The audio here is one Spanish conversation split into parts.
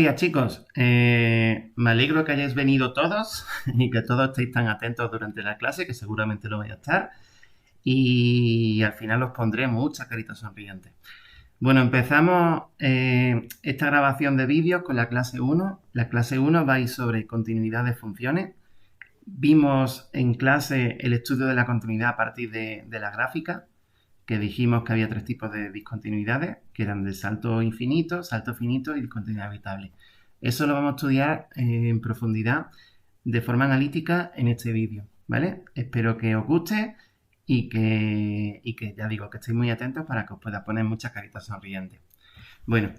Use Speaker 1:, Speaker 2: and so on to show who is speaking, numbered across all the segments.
Speaker 1: días, chicos. Me alegro que hayáis venido todos y que todos estéis tan atentos durante la clase, que seguramente lo vais a estar. Y al final os pondré muchas caritas sonrientes. Bueno, empezamos esta grabación de vídeos con la clase 1. La clase 1 va a ir sobre continuidad de funciones. Vimos en clase el estudio de la continuidad a partir de la gráfica, que dijimos que había tres tipos de discontinuidades, que eran de salto infinito, salto finito y discontinuidad evitable. Eso lo vamos a estudiar en profundidad, de forma analítica, en este vídeo, ¿vale? Espero que os guste y que ya digo, que estéis muy atentos para que os pueda poner muchas caritas sonrientes. Bueno,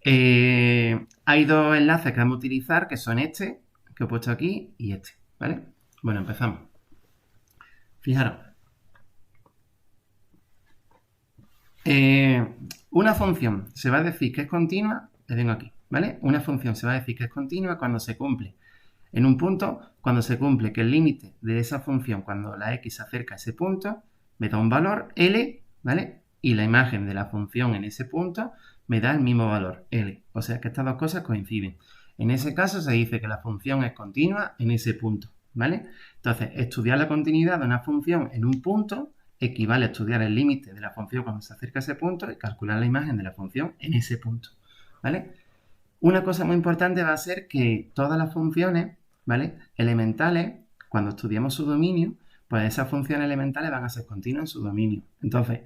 Speaker 1: hay dos enlaces que vamos a utilizar, que son este, que os he puesto aquí, y este, ¿vale? Bueno, empezamos. Fijaros. Una función se va a decir que es continua, le tengo aquí, ¿vale? Una función se va a decir que es continua cuando se cumple en un punto, cuando se cumple que el límite de esa función, cuando la x se acerca a ese punto, me da un valor L, ¿vale? Y la imagen de la función en ese punto me da el mismo valor, L. O sea que estas dos cosas coinciden. En ese caso se dice que la función es continua en ese punto, ¿vale? Entonces, estudiar la continuidad de una función en un punto equivale a estudiar el límite de la función cuando se acerca a ese punto y calcular la imagen de la función en ese punto, ¿vale? Una cosa muy importante va a ser que todas las funciones, ¿vale?, elementales, cuando estudiamos su dominio, pues esas funciones elementales van a ser continuas en su dominio. Entonces,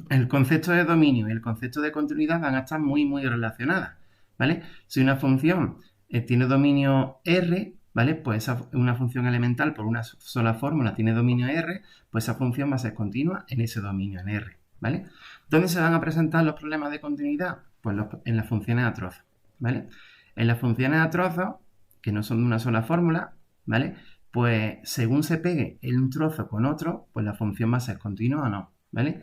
Speaker 1: el concepto de dominio y el concepto de continuidad van a estar muy, muy relacionadas, ¿vale? Si una función tiene dominio R, ¿vale? Pues una función elemental por una sola fórmula tiene dominio R, pues esa función va a ser continua en ese dominio, en R, ¿vale? ¿Dónde se van a presentar los problemas de continuidad? Pues en las funciones a trozos, ¿vale? En las funciones a trozos, que no son de una sola fórmula, ¿vale? Pues según se pegue un trozo con otro, pues la función va a ser continua o no, ¿vale?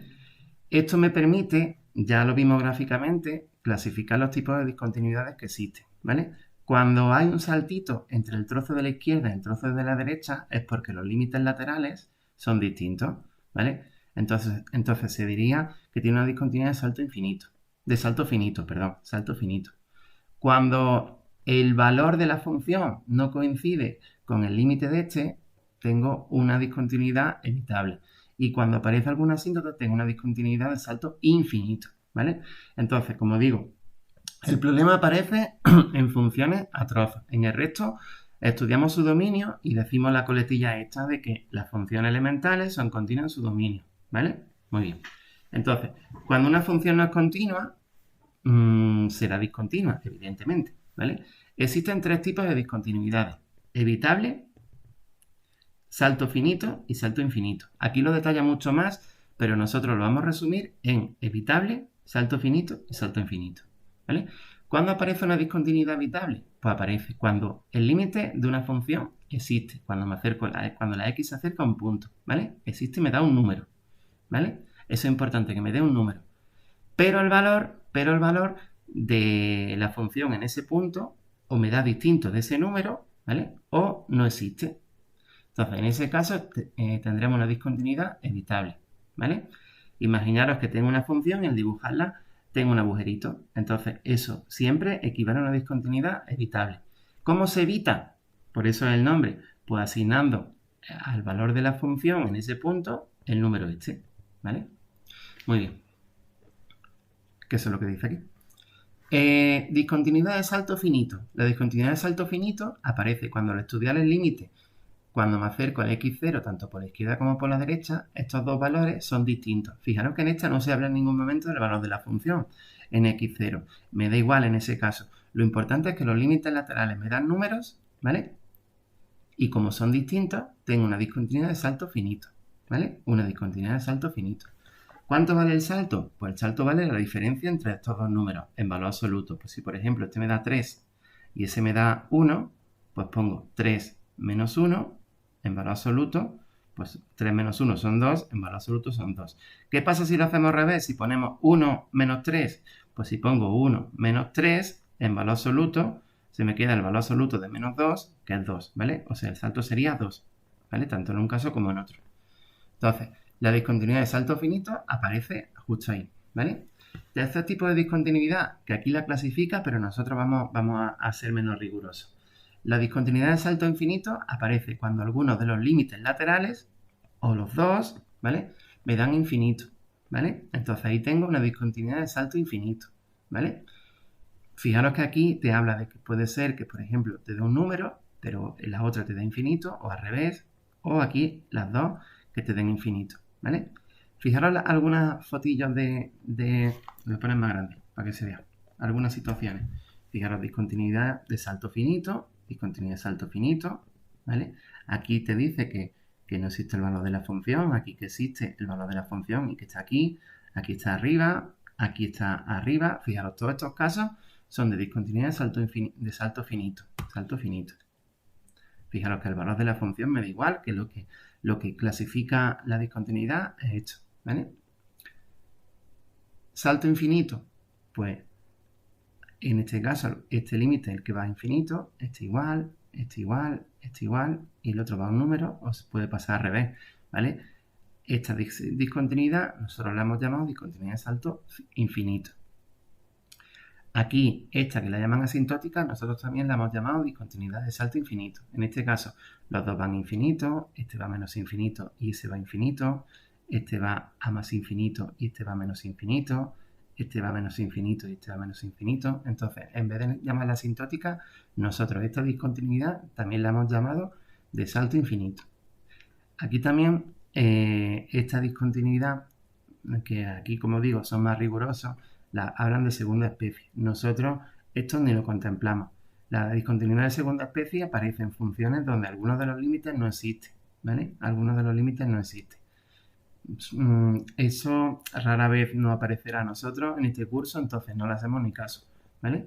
Speaker 1: Esto me permite, ya lo vimos gráficamente, clasificar los tipos de discontinuidades que existen, ¿vale? Cuando hay un saltito entre el trozo de la izquierda y el trozo de la derecha es porque los límites laterales son distintos, ¿vale? Entonces se diría que tiene una discontinuidad de salto finito. Cuando el valor de la función no coincide con el límite de este, tengo una discontinuidad evitable. Y cuando aparece alguna asíntota, tengo una discontinuidad de salto infinito, ¿vale? Entonces, como digo, el problema aparece en funciones a trozos. En el resto, estudiamos su dominio y decimos la coletilla esta de que las funciones elementales son continuas en su dominio, ¿vale? Muy bien. Entonces, cuando una función no es continua, será discontinua, evidentemente, ¿vale? Existen tres tipos de discontinuidades: evitable, salto finito y salto infinito. Aquí lo detalla mucho más, pero nosotros lo vamos a resumir en evitable, salto finito y salto infinito, ¿vale? ¿Cuándo aparece una discontinuidad evitable? Pues aparece cuando el límite de una función existe, cuando la x se acerca a un punto, ¿vale? Existe y me da un número, ¿vale? Eso es importante, que me dé un número. Pero el valor de la función en ese punto o me da distinto de ese número, ¿vale? O no existe. Entonces, en ese caso tendremos una discontinuidad evitable, ¿vale? Imaginaros que tengo una función y al dibujarla tengo un agujerito. Entonces, eso siempre equivale a una discontinuidad evitable. ¿Cómo se evita? Por eso es el nombre. Pues asignando al valor de la función en ese punto el número este, ¿vale? Muy bien. Que eso es lo que dice aquí. Discontinuidad de salto finito. La discontinuidad de salto finito aparece cuando al estudiar el límite, cuando me acerco al x0 tanto por la izquierda como por la derecha, estos dos valores son distintos. Fijaros que en esta no se habla en ningún momento del valor de la función en x0. Me da igual en ese caso. Lo importante es que los límites laterales me dan números, ¿vale? Y como son distintos, tengo una discontinuidad de salto finito, ¿vale? Una discontinuidad de salto finito. ¿Cuánto vale el salto? Pues el salto vale la diferencia entre estos dos números en valor absoluto. Pues si, por ejemplo, este me da 3 y ese me da 1, pues pongo 3 menos 1 en valor absoluto, pues 3 menos 1 son 2, en valor absoluto son 2. ¿Qué pasa si lo hacemos al revés? Si ponemos 1 menos 3, pues si pongo 1 menos 3 en valor absoluto, se me queda el valor absoluto de menos 2, que es 2, ¿vale? O sea, el salto sería 2, ¿vale? Tanto en un caso como en otro. Entonces, la discontinuidad de salto finito aparece justo ahí, ¿vale? Tercer tipo de discontinuidad, que aquí la clasifica, pero nosotros vamos a ser menos rigurosos. La discontinuidad de salto infinito aparece cuando algunos de los límites laterales, o los dos, ¿vale?, me dan infinito, ¿vale? Entonces ahí tengo una discontinuidad de salto infinito, ¿vale? Fijaros que aquí te habla de que puede ser que, por ejemplo, te dé un número, pero en la otra te da infinito, o al revés, o aquí las dos que te den infinito, ¿vale? Fijaros algunas fotillos voy a poner más grande para que se vea, algunas situaciones. Fijaros, discontinuidad de salto finito, discontinuidad de salto finito, ¿vale? Aquí te dice que no existe el valor de la función, aquí que existe el valor de la función y que está aquí está arriba, aquí está arriba. Fijaros, todos estos casos son de discontinuidad de salto finito. Fijaros que el valor de la función me da igual, que lo que clasifica la discontinuidad es esto, ¿vale? Salto infinito, pues en este caso este límite es el que va a infinito, este igual, este igual, este igual, y el otro va a un número, o se puede pasar al revés, ¿vale? Esta discontinuidad nosotros la hemos llamado discontinuidad de salto infinito. Aquí, esta que la llaman asintótica, nosotros también la hemos llamado discontinuidad de salto infinito. En este caso, los dos van infinito, este va a menos infinito y ese va a infinito, este va a más infinito y este va a menos infinito, este va a menos infinito y este va a menos infinito. Entonces, en vez de llamarla asintótica, nosotros esta discontinuidad también la hemos llamado de salto infinito. Aquí también, esta discontinuidad, que aquí, como digo, son más rigurosos, hablan de segunda especie. Nosotros esto ni lo contemplamos. La discontinuidad de segunda especie aparece en funciones donde algunos de los límites no existen, ¿vale? Algunos de los límites no existen. Eso rara vez nos aparecerá a nosotros en este curso, entonces no le hacemos ni caso, ¿vale?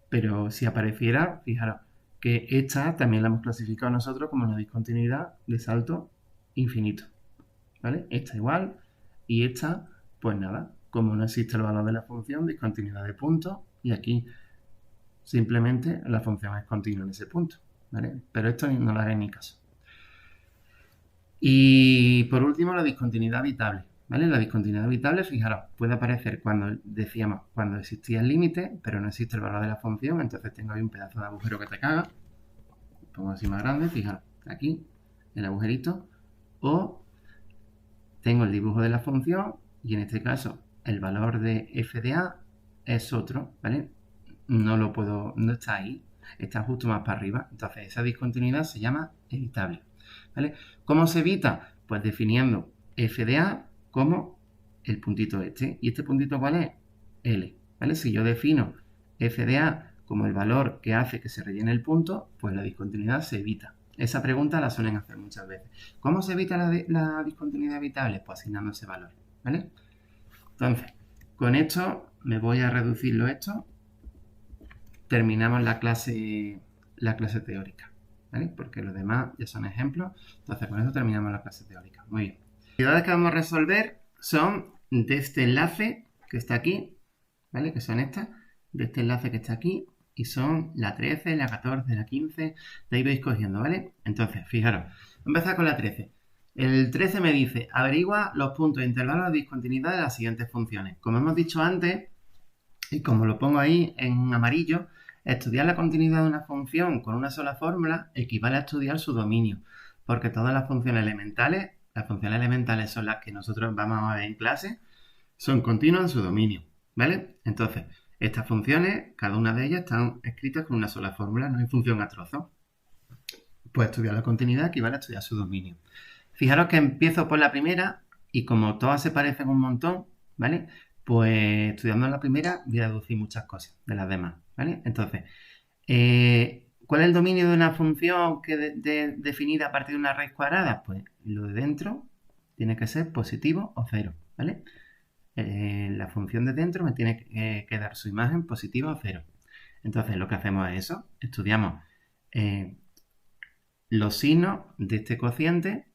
Speaker 1: Pero si apareciera, fijaros que esta también la hemos clasificado nosotros como una discontinuidad de salto infinito, ¿vale? Esta igual y esta, pues nada, como no existe el valor de la función, discontinuidad de punto, y aquí simplemente la función es continua en ese punto, ¿vale? Pero esto no le hagáis ni caso. Y por último, la discontinuidad habitable, ¿vale? La discontinuidad habitable, fijaros, puede aparecer cuando existía el límite, pero no existe el valor de la función, entonces tengo ahí un pedazo de agujero que te caga, pongo así más grande, fijaros, aquí, el agujerito, o tengo el dibujo de la función, y en este caso el valor de f de a es otro, ¿vale? No está ahí, está justo más para arriba. Entonces esa discontinuidad se llama evitable, ¿vale? ¿Cómo se evita? Pues definiendo f de a como el puntito este. ¿Y este puntito cuál es? L, ¿vale? Si yo defino f de a como el valor que hace que se rellene el punto, pues la discontinuidad se evita. Esa pregunta la suelen hacer muchas veces. ¿Cómo se evita la discontinuidad evitable? Pues asignando ese valor, ¿vale? Entonces, con esto me voy a reducirlo esto. Terminamos la clase teórica, ¿vale? Porque los demás ya son ejemplos. Entonces, con esto terminamos la clase teórica. Muy bien. Las actividades que vamos a resolver son de este enlace que está aquí, ¿vale? Que son estas, de este enlace que está aquí, y son la 13, la 14, la 15, de ahí vais cogiendo, ¿vale? Entonces, fijaros, voy a empezar con la 13. El 13 me dice, averigua los puntos de intervalo de discontinuidad de las siguientes funciones. Como hemos dicho antes, y como lo pongo ahí en amarillo, estudiar la continuidad de una función con una sola fórmula equivale a estudiar su dominio, porque todas las funciones elementales son las que nosotros vamos a ver en clase, son continuas en su dominio, ¿vale? Entonces, estas funciones, cada una de ellas están escritas con una sola fórmula, no hay función a trozos. Pues estudiar la continuidad equivale a estudiar su dominio. Fijaros que empiezo por la primera y como todas se parecen un montón, ¿vale? Pues estudiando la primera voy a deducir muchas cosas de las demás, ¿vale? Entonces, ¿cuál es el dominio de una función definida a partir de una raíz cuadrada? Pues lo de dentro tiene que ser positivo o cero, ¿vale? La función de dentro me tiene que dar su imagen positiva o cero. Entonces, lo que hacemos es eso, estudiamos los signos de este cociente,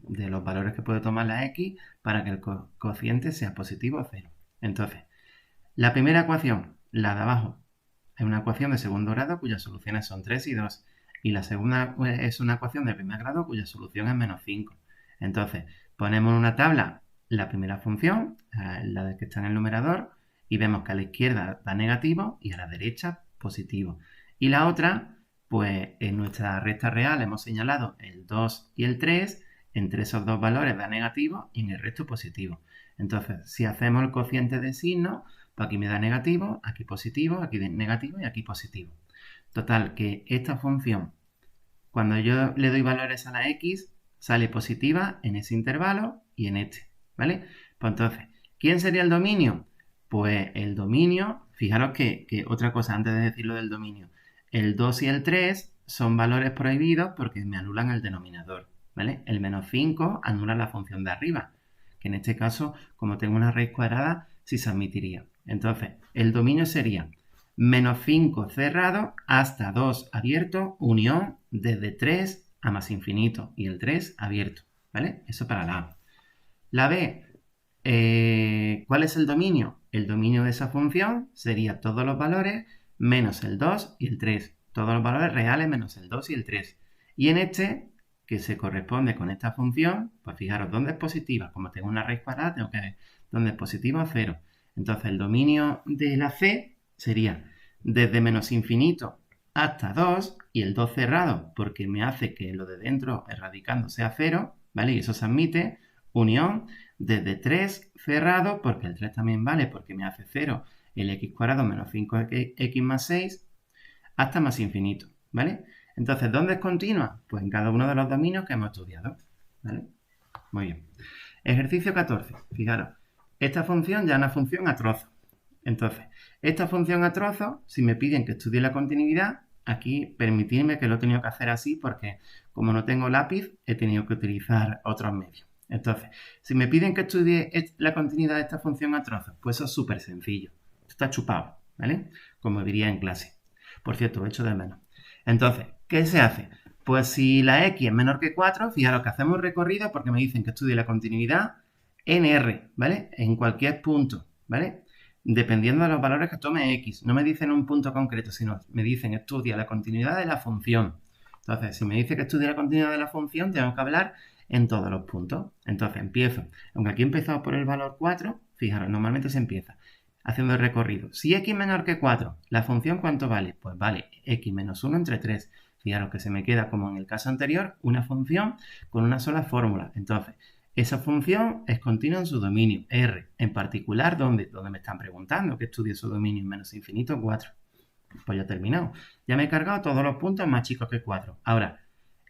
Speaker 1: de los valores que puede tomar la x, para que el cociente sea positivo o cero. Entonces, la primera ecuación, la de abajo, es una ecuación de segundo grado cuyas soluciones son 3 y 2. Y la segunda es una ecuación de primer grado cuya solución es menos 5. Entonces, ponemos en una tabla la primera función, la que está en el numerador, y vemos que a la izquierda da negativo y a la derecha positivo. Y la otra, pues en nuestra recta real hemos señalado el 2 y el 3, entre esos dos valores da negativo y en el resto positivo. Entonces, si hacemos el cociente de signo, pues aquí me da negativo, aquí negativo y aquí positivo. Total, que esta función, cuando yo le doy valores a la x, sale positiva en ese intervalo y en este, ¿vale? Pues entonces, ¿quién sería el dominio? Pues el dominio, fijaros que otra cosa antes de decir lo del dominio, el 2 y el 3 son valores prohibidos porque me anulan el denominador, ¿vale? El menos 5 anula la función de arriba, que en este caso, como tengo una raíz cuadrada, sí se admitiría. Entonces, el dominio sería menos 5 cerrado hasta 2 abierto, unión desde 3 a más infinito y el 3 abierto, ¿vale? Eso para la A. La B, ¿cuál es el dominio? El dominio de esa función sería todos los valores menos el 2 y el 3. Todos los valores reales menos el 2 y el 3. Y en este, que se corresponde con esta función, pues fijaros, ¿dónde es positiva? Como tengo una raíz cuadrada, tengo que ver dónde es positivo, 0. Entonces, el dominio de la C sería desde menos infinito hasta 2 y el 2 cerrado porque me hace que lo de dentro erradicando sea 0, ¿vale? Y eso se admite, unión desde 3 cerrado porque el 3 también vale porque me hace 0 el x cuadrado menos 5x más 6 hasta más infinito, ¿vale? Entonces, ¿dónde es continua? Pues en cada uno de los dominios que hemos estudiado, ¿vale? Muy bien. Ejercicio 14. Fijaros, esta función ya es una función a trozos. Entonces, esta función a trozos, si me piden que estudie la continuidad, aquí permitidme que lo he tenido que hacer así porque como no tengo lápiz, he tenido que utilizar otros medios. Entonces, si me piden que estudie la continuidad de esta función a trozos, pues eso es súper sencillo. Esto está chupado, ¿vale? Como diría en clase. Por cierto, lo echo de menos. Entonces, ¿qué se hace? Pues si la x es menor que 4, fijaros que hacemos recorrido porque me dicen que estudie la continuidad en R, ¿vale? En cualquier punto, ¿vale? Dependiendo de los valores que tome x. No me dicen un punto concreto, sino me dicen estudia la continuidad de la función. Entonces, si me dice que estudia la continuidad de la función, tengo que hablar en todos los puntos. Entonces, empiezo. Aunque aquí he empezado por el valor 4, fijaros, normalmente se empieza haciendo el recorrido. Si x es menor que 4, ¿la función cuánto vale? Pues vale x menos 1 entre 3. Fijaros que se me queda, como en el caso anterior, una función con una sola fórmula. Entonces, esa función es continua en su dominio, R. En particular, ¿dónde? Donde me están preguntando que estudie su dominio en menos infinito 4. Pues ya he terminado. Ya me he cargado todos los puntos más chicos que 4. Ahora,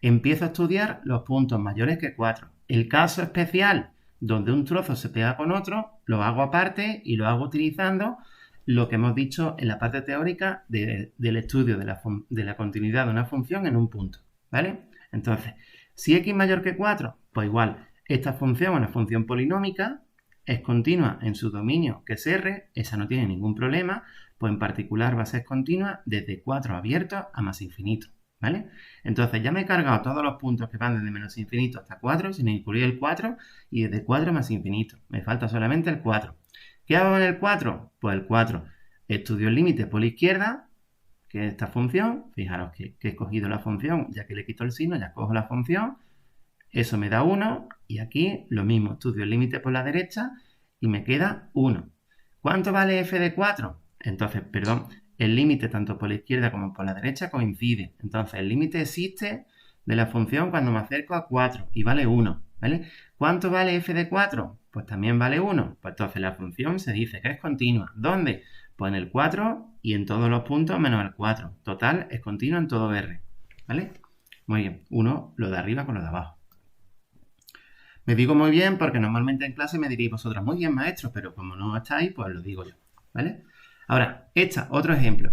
Speaker 1: empiezo a estudiar los puntos mayores que 4. El caso especial donde un trozo se pega con otro, lo hago aparte y lo hago utilizando lo que hemos dicho en la parte teórica del estudio de la continuidad de una función en un punto, ¿vale? Entonces, si x mayor que 4, pues igual, esta función es una función polinómica, es continua en su dominio, que es R, esa no tiene ningún problema, pues en particular va a ser continua desde 4 abiertos a más infinito, ¿vale? Entonces ya me he cargado todos los puntos que van desde menos infinito hasta 4, sin incluir el 4, y desde 4 más infinito. Me falta solamente el 4. ¿Qué hago en el 4? Pues el 4. Estudio el límite por la izquierda, que es esta función. Fijaros que he cogido la función, ya que le quito el signo, ya cojo la función. Eso me da 1, y aquí lo mismo. Estudio el límite por la derecha y me queda 1. ¿Cuánto vale f de 4? Entonces, perdón, el límite tanto por la izquierda como por la derecha coincide. Entonces, el límite existe de la función cuando me acerco a 4 y vale 1, ¿vale? ¿Cuánto vale f de 4? Pues también vale 1. Pues entonces la función se dice que es continua. ¿Dónde? Pues en el 4 y en todos los puntos menos el 4. Total, es continua en todo R, ¿vale? Muy bien, uno lo de arriba con lo de abajo. Me digo muy bien porque normalmente en clase me diréis vosotros, muy bien maestro, pero como no estáis, pues lo digo yo, ¿vale? Ahora, otro ejemplo.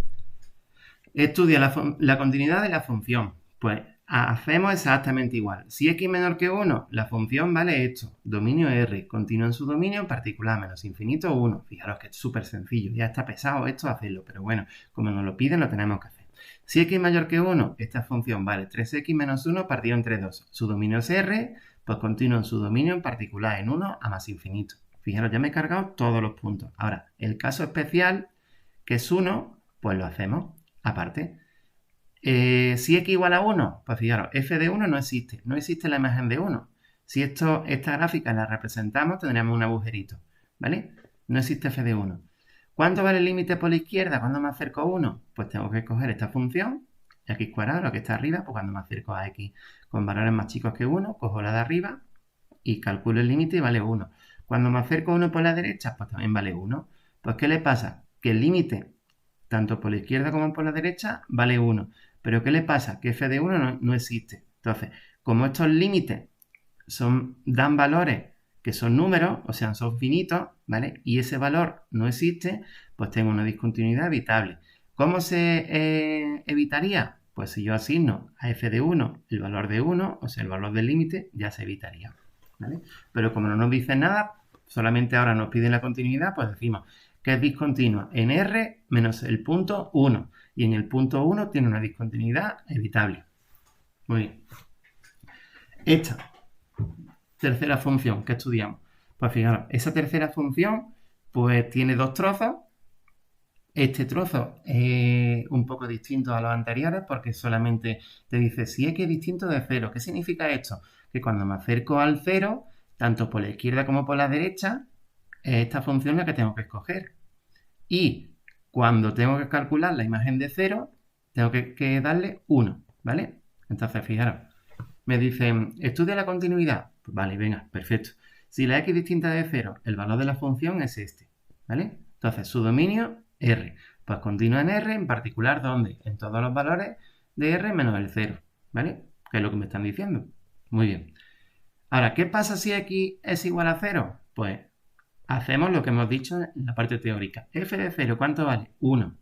Speaker 1: Estudia la continuidad de la función. Pues hacemos exactamente igual. Si x menor que 1, la función vale esto. Dominio R, continúa en su dominio, en particular menos infinito 1. Fijaros que es súper sencillo. Ya está pesado esto hacerlo, pero bueno, como nos lo piden, lo tenemos que hacer. Si x mayor que 1, esta función vale 3x menos 1 partido entre 2. Su dominio es R, pues continúa en su dominio, en particular en 1 a más infinito. Fijaros, ya me he cargado todos los puntos. Ahora, el caso especial, que es 1, pues lo hacemos aparte. Si x igual a 1, pues fijaros, f de 1 no existe. No existe la imagen de 1. Si esta gráfica la representamos, tendríamos un agujerito, ¿vale? No existe f de 1. ¿Cuánto vale el límite por la izquierda cuando me acerco a 1? Pues tengo que coger esta función, x cuadrado, lo que está arriba, pues cuando me acerco a x con valores más chicos que 1, cojo la de arriba y calculo el límite y vale 1. Cuando me acerco a 1 por la derecha, pues también vale 1. Pues ¿qué le pasa? Que el límite, tanto por la izquierda como por la derecha, vale 1. Pero ¿qué le pasa? Que f de 1 no existe. Entonces, como estos límites dan valores que son números, o sea, son finitos, ¿vale? Y ese valor no existe, pues tengo una discontinuidad evitable. ¿Cómo se evitaría? Pues si yo asigno a f de 1 el valor de 1, o sea, el valor del límite, ya se evitaría, ¿vale? Pero como no nos dicen nada, solamente ahora nos piden la continuidad, pues decimos que es discontinua en R menos el punto 1. Y en el punto 1 tiene una discontinuidad evitable. Muy bien. Esta tercera función que estudiamos. Pues fijaros, esa tercera función pues tiene dos trozos. Este trozo es un poco distinto a los anteriores porque solamente te dice si x es distinto de 0. ¿Qué significa esto? Que cuando me acerco al 0, tanto por la izquierda como por la derecha, es esta función la que tengo que escoger. Y cuando tengo que calcular la imagen de 0, tengo que darle 1, ¿vale? Entonces, fijaros, me dicen, estudia la continuidad. Pues vale, venga, perfecto. Si la x es distinta de 0, el valor de la función es este, ¿vale? Entonces, su dominio, R. Pues continúa en R, en particular, ¿dónde? En todos los valores de R menos el 0, ¿vale? Que es lo que me están diciendo. Muy bien. Ahora, ¿qué pasa si x es igual a 0? Pues hacemos lo que hemos dicho en la parte teórica. f de 0, ¿cuánto vale? 1.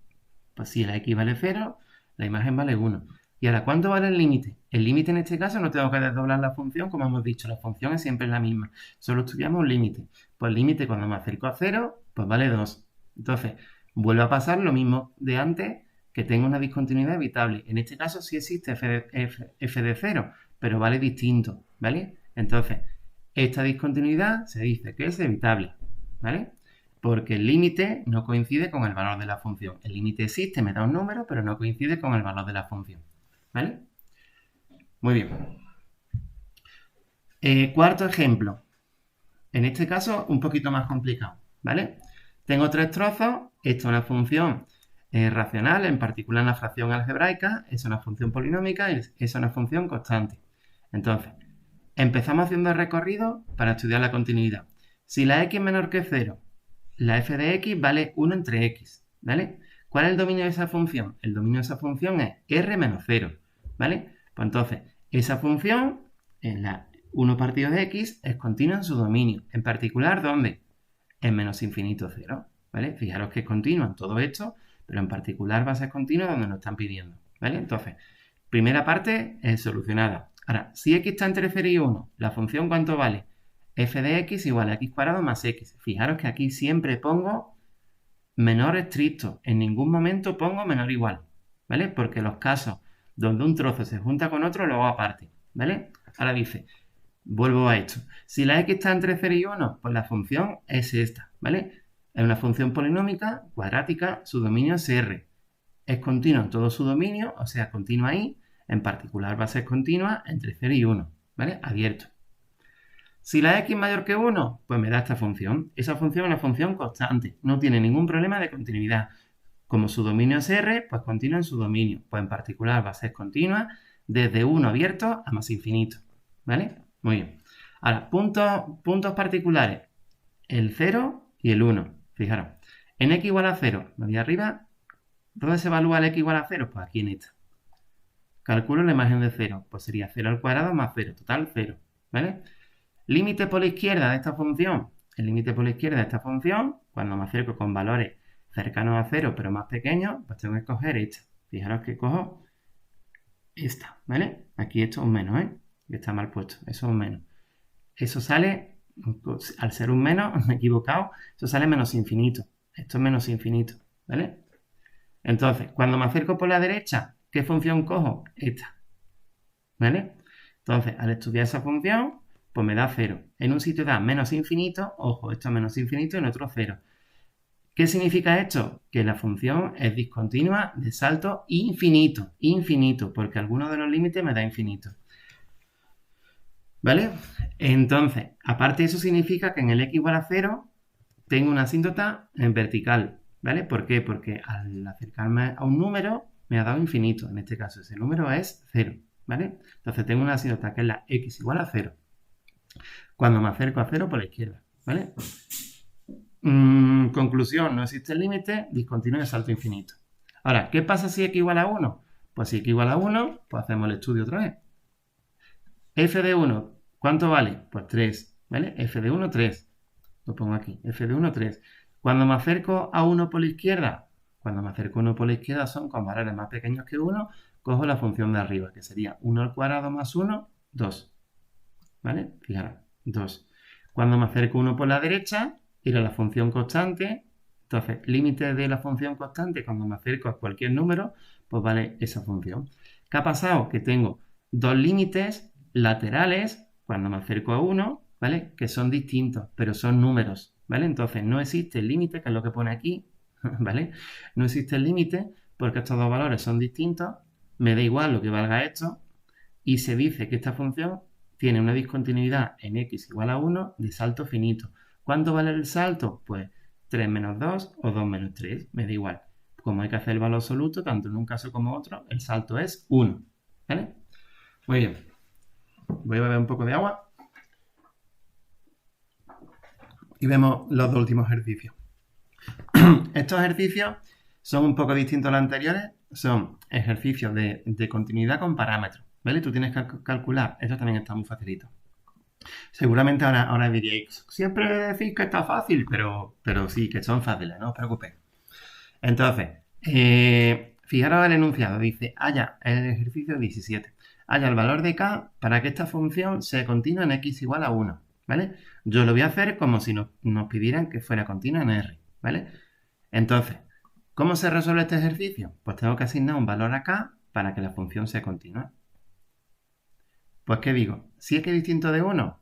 Speaker 1: Pues si la x vale 0, la imagen vale 1. Y ahora, ¿cuánto vale el límite? El límite en este caso no tengo que desdoblar la función, como hemos dicho, la función es siempre la misma. Solo estudiamos un límite. Pues el límite cuando me acerco a 0, pues vale 2. Entonces, vuelve a pasar lo mismo de antes, que tengo una discontinuidad evitable. En este caso sí existe f de 0, pero vale distinto, ¿vale? Entonces, esta discontinuidad se dice que es evitable, ¿vale? Porque el límite no coincide con el valor de la función. El límite existe, me da un número, pero no coincide con el valor de la función, ¿vale? Muy bien. Cuarto ejemplo. En este caso, un poquito más complicado, ¿vale? Tengo tres trozos. Esta es una función racional, en particular una fracción algebraica. Es una función polinómica y es una función constante. Entonces, empezamos haciendo el recorrido para estudiar la continuidad. Si la x es menor que 0, la f de x vale 1 entre x, ¿vale? ¿Cuál es el dominio de esa función? El dominio de esa función es r menos 0, ¿vale? Pues entonces, esa función, en la 1 partido de x, es continua en su dominio. En particular, ¿dónde? En menos infinito 0, ¿vale? Fijaros que es continua en todo esto, pero en particular va a ser continua donde nos están pidiendo, ¿vale? Entonces, primera parte es solucionada. Ahora, si x está entre 0 y 1, ¿la función cuánto vale? F de x igual a x cuadrado más x. Fijaros que aquí siempre pongo menor estricto. En ningún momento pongo menor igual, ¿vale? Porque los casos donde un trozo se junta con otro lo hago aparte, ¿vale? Ahora dice, vuelvo a esto. Si la x está entre 0 y 1, pues la función es esta, ¿vale? Es una función polinómica, cuadrática, su dominio es R. Es continua en todo su dominio, o sea, continua ahí. En particular va a ser continua entre 0 y 1, ¿vale? Abierto. Si la x es mayor que 1, pues me da esta función. Esa función es una función constante, no tiene ningún problema de continuidad. Como su dominio es R, pues continúa en su dominio. Pues en particular va a ser continua desde 1 abierto a más infinito, ¿vale? Muy bien. Ahora, puntos particulares. El 0 y el 1. Fijaros. En x igual a 0, me voy arriba. ¿Dónde se evalúa el x igual a 0? Pues aquí en esta. Calculo la imagen de 0. Pues sería 0 al cuadrado más 0. Total, 0. ¿Vale? Límite por la izquierda de esta función. El límite por la izquierda de esta función, cuando me acerco con valores cercanos a 0 pero más pequeños, pues tengo que coger esta. Fijaros que cojo esta, ¿vale? Aquí esto es un menos, ¿eh? Que está mal puesto. Eso es un menos. Eso sale, al ser un menos, me he equivocado, eso sale menos infinito. Esto es menos infinito, ¿vale? Entonces, cuando me acerco por la derecha, ¿qué función cojo? Esta, ¿vale? Entonces, al estudiar esa función, pues me da 0. En un sitio da menos infinito, ojo, esto es menos infinito, en otro 0. ¿Qué significa esto? Que la función es discontinua de salto infinito, infinito, porque alguno de los límites me da infinito. ¿Vale? Entonces, aparte eso significa que en el x igual a 0 tengo una asíntota en vertical, ¿vale? ¿Por qué? Porque al acercarme a un número me ha dado infinito. En este caso, ese número es 0, ¿vale? Entonces tengo una asíntota que es la x igual a 0. Cuando me acerco a 0 por la izquierda, ¿vale? Conclusión, no existe el límite, discontinuo y salto infinito. Ahora, ¿qué pasa si x igual a 1? Pues si x igual a 1, pues hacemos el estudio otra vez. f de 1, ¿cuánto vale? Pues 3, ¿vale? f de 1, 3. Lo pongo aquí, f de 1, 3. Cuando me acerco a 1 por la izquierda, son con valores más pequeños que 1, cojo la función de arriba, que sería 1 al cuadrado más 1, 2. ¿Vale? Fijaros, 2. Cuando me acerco 1 por la derecha, era la función constante. Entonces, límite de la función constante cuando me acerco a cualquier número, pues vale esa función. ¿Qué ha pasado? Que tengo dos límites laterales cuando me acerco a 1, ¿vale? Que son distintos, pero son números, ¿vale? Entonces, no existe el límite, que es lo que pone aquí, ¿vale? No existe el límite porque estos dos valores son distintos, me da igual lo que valga esto, y se dice que esta función tiene una discontinuidad en x igual a 1 de salto finito. ¿Cuánto vale el salto? Pues 3 menos 2 o 2 menos 3, me da igual. Como hay que hacer el valor absoluto, tanto en un caso como otro, el salto es 1. ¿Vale? Muy bien. Voy a beber un poco de agua. Y vemos los dos últimos ejercicios. Estos ejercicios son un poco distintos a los anteriores. Son ejercicios de continuidad con parámetros. ¿Vale? Tú tienes que calcular. Esto también está muy facilito. Seguramente ahora diríais, siempre decís que está fácil, pero sí, que son fáciles, no os preocupéis. Entonces, fijaros el enunciado, dice, halla el ejercicio 17, halla el valor de k para que esta función sea continua en x igual a 1, ¿vale? Yo lo voy a hacer como si nos pidieran que fuera continua en r, ¿vale? Entonces, ¿cómo se resuelve este ejercicio? Pues tengo que asignar un valor a k para que la función sea continua. Pues, ¿qué digo? Si x es distinto de 1,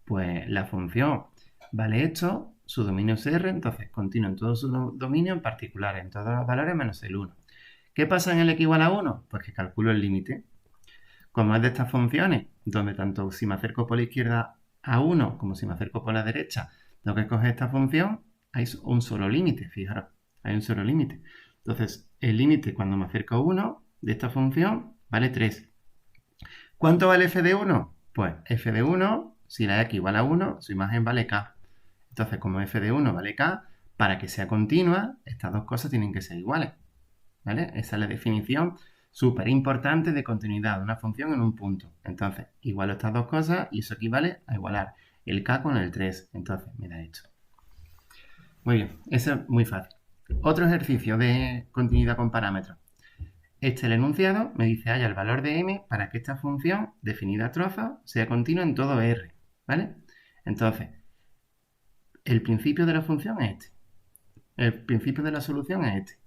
Speaker 1: pues la función vale esto, su dominio es R, entonces continúa en todo su dominio, en particular en todos los valores menos el 1. ¿Qué pasa en el x igual a 1? Pues que calculo el límite. Como es de estas funciones, donde tanto si me acerco por la izquierda a 1 como si me acerco por la derecha, tengo que coger esta función, hay un solo límite, fijaros, hay un solo límite. Entonces, el límite cuando me acerco a 1 de esta función vale 3. ¿Cuánto vale f de 1? Pues f de 1, si la x igual a 1, su imagen vale k. Entonces, como f de 1 vale k, para que sea continua, estas dos cosas tienen que ser iguales. ¿Vale? Esa es la definición súper importante de continuidad de una función en un punto. Entonces, igualo estas dos cosas y eso equivale a igualar el k con el 3. Entonces, me da esto. Muy bien, eso es muy fácil. Otro ejercicio de continuidad con parámetros. El enunciado me dice, haya el valor de m para que esta función, definida a trozos, sea continua en todo R, ¿vale? Entonces, el principio de la función es este. El principio de la solución es este.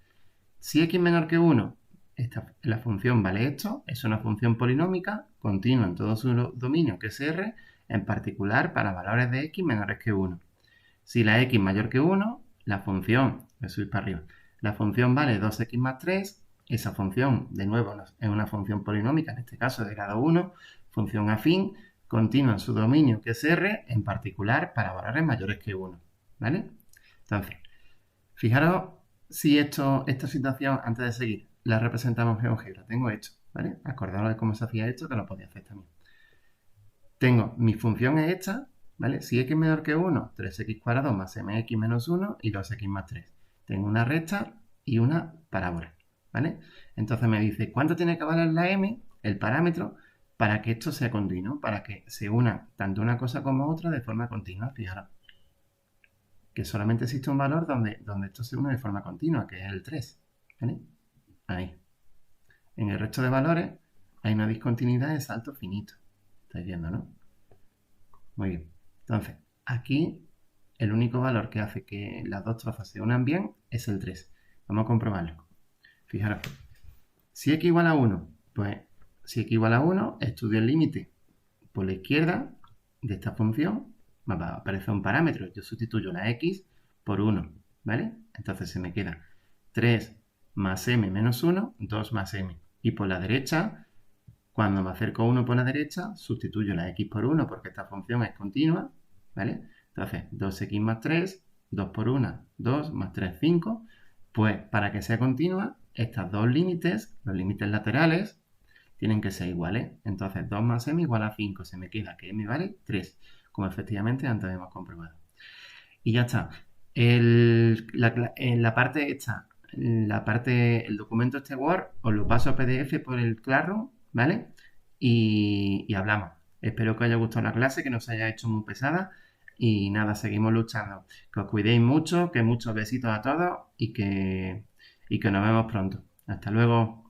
Speaker 1: Si x es menor que 1, la función vale esto, es una función polinómica, continua en todo su dominio, que es R, en particular para valores de x menores que 1. Si la x es mayor que 1, la función, voy a subir para arriba, la función vale 2x más 3, esa función, de nuevo, es una función polinómica, en este caso de grado 1, función afín, continua en su dominio, que es R, en particular para valores mayores que 1, ¿vale? Entonces, fijaros si esta situación, antes de seguir, la representamos en GeoGebra. Tengo esto, ¿vale? Acordaros de cómo se hacía esto, que lo podía hacer también. Tengo, mi función es esta, ¿vale? Si x es menor que 1, 3x cuadrado más mx menos 1 y 2x más 3. Tengo una recta y una parábola, ¿vale? Entonces me dice, ¿cuánto tiene que valer la m, el parámetro, para que esto sea continuo? Para que se una tanto una cosa como otra de forma continua, fijaros. Que solamente existe un valor donde esto se une de forma continua, que es el 3, ¿vale? Ahí. En el resto de valores hay una discontinuidad de salto finito. ¿Estáis viendo, no? Muy bien. Entonces, aquí el único valor que hace que las dos trozas se unan bien es el 3. Vamos a comprobarlo. Fijaros. Si x igual a 1, pues si x igual a 1, estudio el límite por la izquierda de esta función. Me va a aparecer un parámetro. Yo sustituyo la x por 1, ¿vale? Entonces se me queda 3 más m menos 1, 2 más m. Y por la derecha, Cuando me acerco 1 por la derecha, sustituyo la x por 1 porque esta función es continua, ¿vale? Entonces, 2x más 3, 2 por 1, 2, más 3, 5. Pues para que sea continua, estos dos límites, los límites laterales, tienen que ser iguales. Entonces, 2 más m igual a 5. Se me queda que m vale 3, como efectivamente antes hemos comprobado. Y ya está. En la parte esta, el documento este Word, os lo paso a PDF por el Classroom, ¿vale? Y hablamos. Espero que os haya gustado la clase, que no se haya hecho muy pesada. Y nada, seguimos luchando. Que os cuidéis mucho, que muchos besitos a todos y que nos vemos pronto. Hasta luego.